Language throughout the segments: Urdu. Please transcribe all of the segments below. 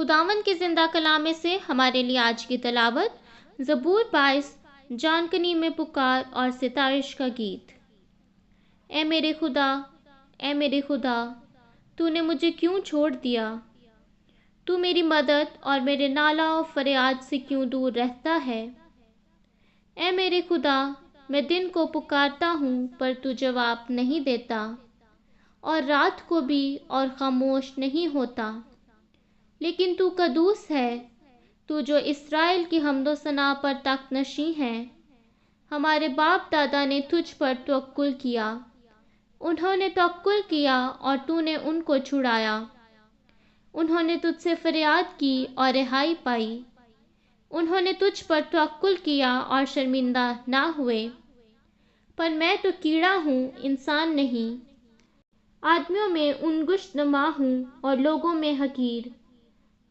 خداوند کے زندہ کلام سے ہمارے لیے آج کی تلاوت زبور 22 جانکنی میں پکار اور ستائش کا گیت۔ اے میرے خدا، اے میرے خدا، تو نے مجھے کیوں چھوڑ دیا؟ تو میری مدد اور میرے نالہ و فریاد سے کیوں دور رہتا ہے؟ اے میرے خدا، میں دن کو پکارتا ہوں پر تو جواب نہیں دیتا، اور رات کو بھی اور خاموش نہیں ہوتا۔ لیکن تو قدوس ہے، تو جو اسرائیل کی حمد و ثنا پر تخت نشین ہے۔ ہمارے باپ دادا نے تجھ پر توکل کیا، انہوں نے توکل کیا اور تو نے ان کو چھڑایا۔ انہوں نے تجھ سے فریاد کی اور رہائی پائی، انہوں نے تجھ پر توکل کیا اور شرمندہ نہ ہوئے۔ پر میں تو کیڑا ہوں، انسان نہیں، آدمیوں میں انگشت نما ہوں اور لوگوں میں حقیر۔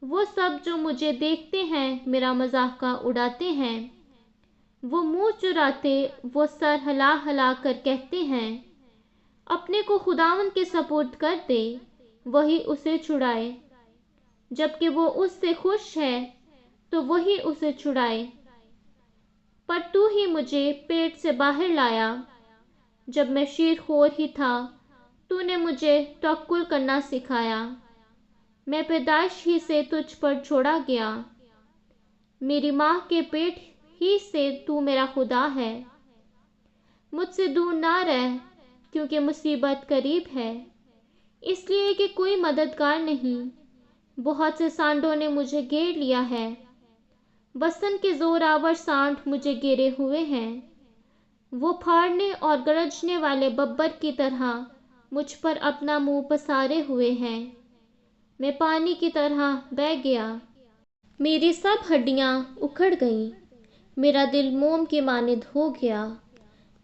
وہ سب جو مجھے دیکھتے ہیں میرا مذاق اڑاتے ہیں، وہ منہ چراتے، وہ سر ہلا ہلا کر کہتے ہیں، اپنے کو خداوند کے سپرد کر دے، وہی اسے چھڑائے۔ جبکہ وہ اس سے خوش ہے تو وہی اسے چھڑائے۔ پر تو ہی مجھے پیٹ سے باہر لایا، جب میں شیر خور ہی تھا تو نے مجھے توکل کرنا سکھایا۔ میں پیدائش ہی سے تجھ پر چھوڑا گیا، میری ماں کے پیٹ ہی سے تو میرا خدا ہے۔ مجھ سے دور نہ رہ، کیونکہ مصیبت قریب ہے، اس لیے کہ کوئی مددگار نہیں۔ بہت سے سانڈوں نے مجھے گھیر لیا ہے، وثن کے زور آور سانڈ مجھے گھیرے ہوئے ہیں۔ وہ پھاڑنے اور گرجنے والے ببر کی طرح مجھ پر اپنا منہ پسارے ہوئے ہیں۔ میں پانی کی طرح بہہ گیا، میری سب ہڈیاں اکھڑ گئیں، میرا دل موم کی مانند ہو گیا،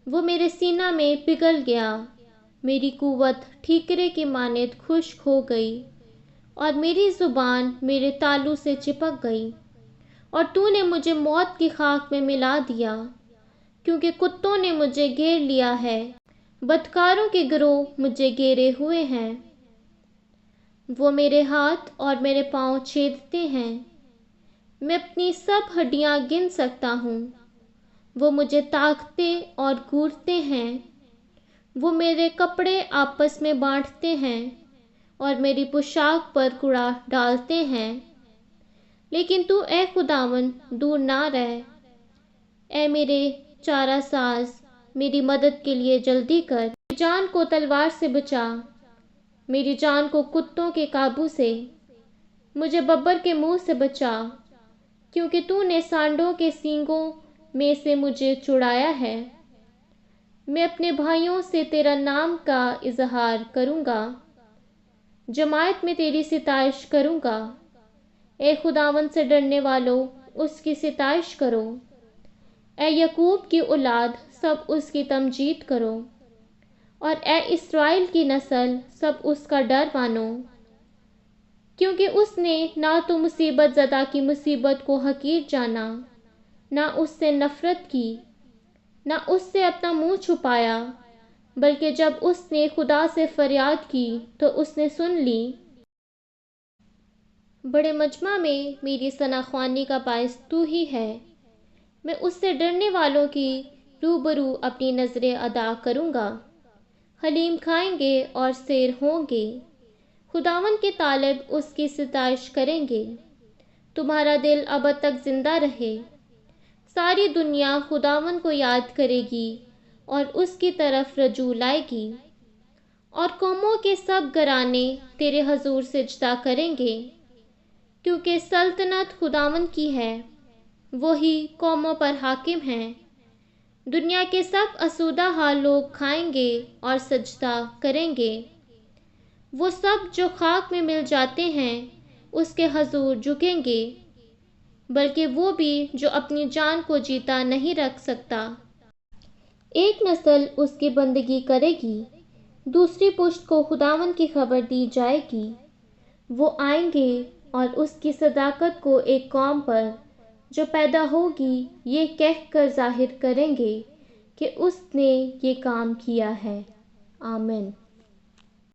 وہ میرے سینہ میں پگھل گیا۔ میری قوت ٹھیکرے کی مانند خشک ہو گئی، اور میری زبان میرے تالو سے چپک گئی۔ اور تو نے مجھے موت کی خاک میں ملا دیا، کیونکہ کتوں نے مجھے گھیر لیا ہے، بدکاروں کے گروہ مجھے گھیرے ہوئے ہیں۔ وہ میرے ہاتھ اور میرے پاؤں چھیدتے ہیں، میں اپنی سب ہڈیاں گن سکتا ہوں۔ وہ مجھے تاکتے اور گھورتے ہیں، وہ میرے کپڑے آپس میں بانٹتے ہیں اور میری پوشاک پر کوڑا ڈالتے ہیں۔ لیکن تو اے خداوند دور نہ رہ، اے میرے چارہ ساز میری مدد کے لیے جلدی کر۔ میری جان کو تلوار سے بچا، میری جان کو کتوں کے قابو سے، مجھے ببر کے منہ سے بچا، کیونکہ تو نے سانڈوں کے سینگوں میں سے مجھے چھڑایا ہے۔ میں اپنے بھائیوں سے تیرا نام کا اظہار کروں گا، جماعت میں تیری ستائش کروں گا۔ اے خداوند سے ڈرنے والو، اس کی ستائش کرو، اے یعقوب کی اولاد سب اس کی تمجید کرو، اور اے اسرائیل کی نسل سب اس کا ڈر مانو۔ کیونکہ اس نے نہ تو مصیبت زدہ کی مصیبت کو حقیر جانا، نہ اس سے نفرت کی، نہ اس سے اپنا منہ چھپایا، بلکہ جب اس نے خدا سے فریاد کی تو اس نے سن لی۔ بڑے مجمع میں میری ثناخوانی کا باعث تو ہی ہے، میں اس سے ڈرنے والوں کی روبرو اپنی نظریں ادا کروں گا۔ حلیم کھائیں گے اور سیر ہوں گے، خداوند کے طالب اس کی ستائش کریں گے۔ تمہارا دل ابد تک زندہ رہے، ساری دنیا خداوند کو یاد کرے گی اور اس کی طرف رجوع لائے گی، اور قوموں کے سب گھرانے تیرے حضور سجدہ کریں گے، کیونکہ سلطنت خداوند کی ہے، وہی قوموں پر حاکم ہیں۔ دنیا کے سب آسودہ حال لوگ کھائیں گے اور سجدہ کریں گے۔ وہ سب جو خاک میں مل جاتے ہیں اس کے حضور جھکیں گے، بلکہ وہ بھی جو اپنی جان کو جیتا نہیں رکھ سکتا۔ ایک نسل اس کی بندگی کرے گی، دوسری پشت کو خداوند کی خبر دی جائے گی۔ وہ آئیں گے اور اس کی صداقت کو ایک قوم پر جو پیدا ہوگی یہ کہہ کر ظاہر کریں گے کہ اس نے یہ کام کیا ہے۔ آمین۔